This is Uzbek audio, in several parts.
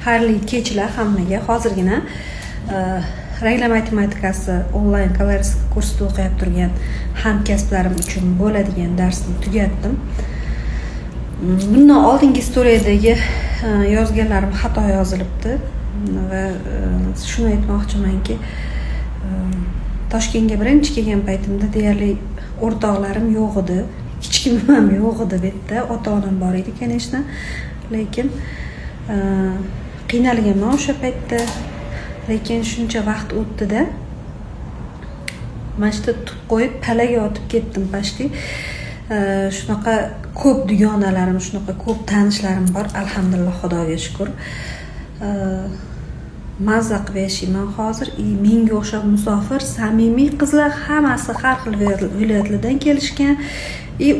Xayrli kechlar hammaga. Hozirgina ranglar matematikasi onlayn koloristika kursida o'qib turgan hamkasblarim uchun bo'ladigan darsni tugatdim. Bundan oldingi istoriyadagi yozganlarim xato yozilibdi va shuni aytmoqchimanki, Toshkentga birinchi kelgan paytimda deyarli o'rtoqlarim yo'q edi, hech kim ham yo'q edi bu yerda. Ota-onam bor edi, конечно, lekin qiynalganman o'sha paytda. Lekin shuncha vaqt o'tdi-da, mashta tutib qo'yib palaga otib ketdim pashti. Shunaqa ko'p dugonalarim, shunaqa ko'p tanishlarim bor, alhamdulillah, Xudoga shukr. Mazza qilib yashayman hozir. Menga o'xshab musofir, samimiy qizlar hammasi har xil viloyatlardan kelishgan.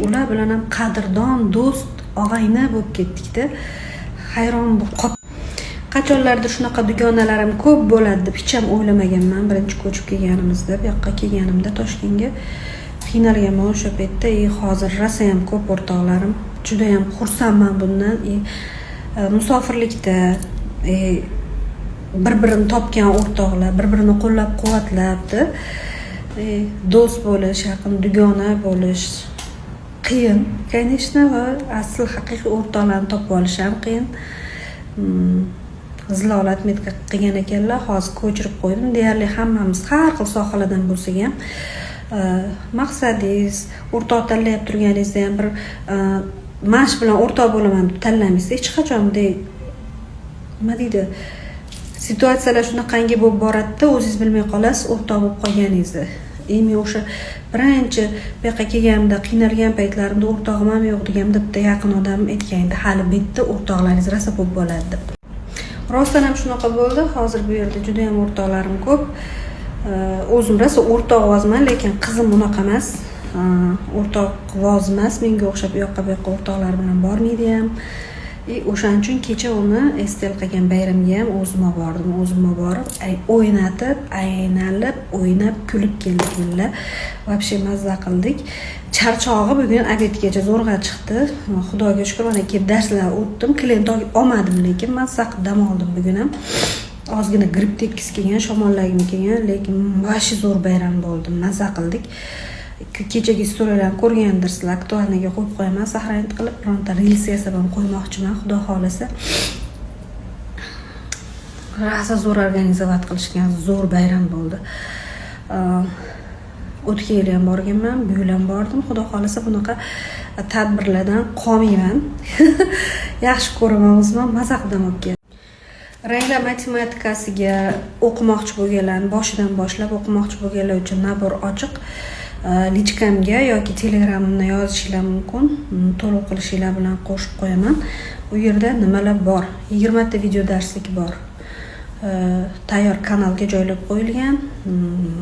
Ular bilan ham qadrdon, do'st, og'ayni bo'lib ketdik-da. Hayron bo'lib qachonlardir shunaqa dugonalarim ko'p bo'ladi deb hech ham o'ylamaganman. Birinchi ko'chib kelganimizda, bu yoqqa kelganimda Toshkentga qiynalganman o'sha paytda. Hozir rosa ham ko'p o'rtoqlarim. Juda ham xursandman bundan. Musofirlikda bir-birini topgan o'rtoqlar, bir-birini qo'llab-quvvatlabdi. Do'st bo'lish, yaqin dugona bo'lish qiyin, конечно, va asl haqiqiy o'rtoqlarni topib olish ham qiyin. Zilolat metka qilgan ekanlar, hozir ko'chirib qo'ydim. Deyarli hammamiz har xil sohalardan bo'lsak ham, maqsadingiz, o'rtoq tanlab turganingizda ham bir mash bilan o'rtoq bo'laman deb tanlamaysiz. Hech qachon nima deydi, situatsiyalar shunaqangi bo'lib boradi-da, o'zingiz bilmay qolasiz o'rtoq bo'lib qolganingizni. Men o'sha birinchi bu yoqqa kelganimda qiynalgan paytlarimda o'rtog'im ham yo'q deganimda bitta yaqin odam aytgandi, hali bitta o'rtoqlaringiz rosa ko'p bo'ladi deb. Rostdan ham shunaqa bo'ldi. Hozir bu yerda juda ham o'rtoqlarim ko'p. O'zim rosa o'rtoqvozman, lekin qizim unaqa emas. O'rtoqvoz emas, menga o'xshab u yoqqa bu yoqqa o'rtoqlar bilan bormaydi ham. O'shaning uchun kecha uni estel qilgan bayramga ham o'zim bordim. O'zim borib, o'ynatib, aynalib, o'ynab, kulib keldik bular. Вообще mazza qildik. Charchog'i bugun obedgacha zo'rg'a chiqdi. Xudoga shukr, mana kelib darslar o'tdim. Klient olmadim, lekin mazza qilib dam oldim bugun ham. Ozgina gripp tekis kelgan, shamollagim kelgan, lekin vashi zo'r bayram bo'ldi. Mazza qildik. Kechagi istoriyalarni ko'rgandirsizlar, aktualniga qo'yib qo'yaman, sahranit qilib, bironta reels yasab ham qo'ymoqchiman, xudo xolasa. Rosa zo'r organizovat qilishgan, zo'r bayram bo'ldi. O'tgan yil ham borganman, bu yil ham bordim. Xudo xolasa bunaqa tadbirlardan qolmayman. Yaxshi ko'raman o'zimni, mazza qildim o'tgan. Ranglar matematikasiga o'qimoqchi bo'lganlar, boshidan boshlab o'qimoqchi bo'lganlar uchun nabor ochiq. Lichkamga yoki telegramimda yozishinglar mumkin. To'lov qilishinglar bilan qo'shib qo'yaman. Bu yerda nimalar bor? 20 ta video darslik bor. Tayyor kanalga joylab qo'yilgan.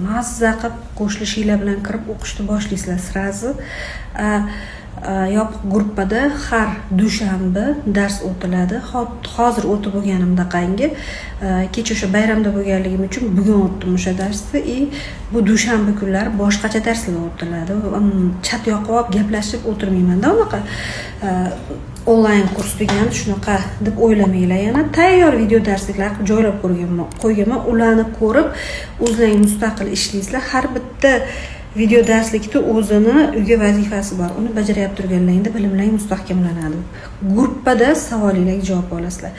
Mazza qilib qo'shilishinglar bilan kirib o'qishni boshlaysizlar srazi. Yopiq gruppada har dushanba dars o'tiladi. Hozir o'tib bo'lganimda qangi, kecha o'sha bayramda bo'lganligim uchun bugun o'tdim o'sha darsni. Bu dushanba kunlari boshqacha darslar o'tiladi. Chat yoqib olib gaplashib o'tirmayman-da, unaqa onlayn kurs degan shunaqa deb o'ylamanglar. Yana tayyor video darsliklar joylab qo'yganman. Ularni ko'rib, o'zlaringiz mustaqil ishlaysizlar. Har bitta video darslikda o'zini uyga vazifasi bor. Uni bajarib turganlaringda bilimlaring mustahkamlanadi. Gruppada savolinglarga javob olasizlar.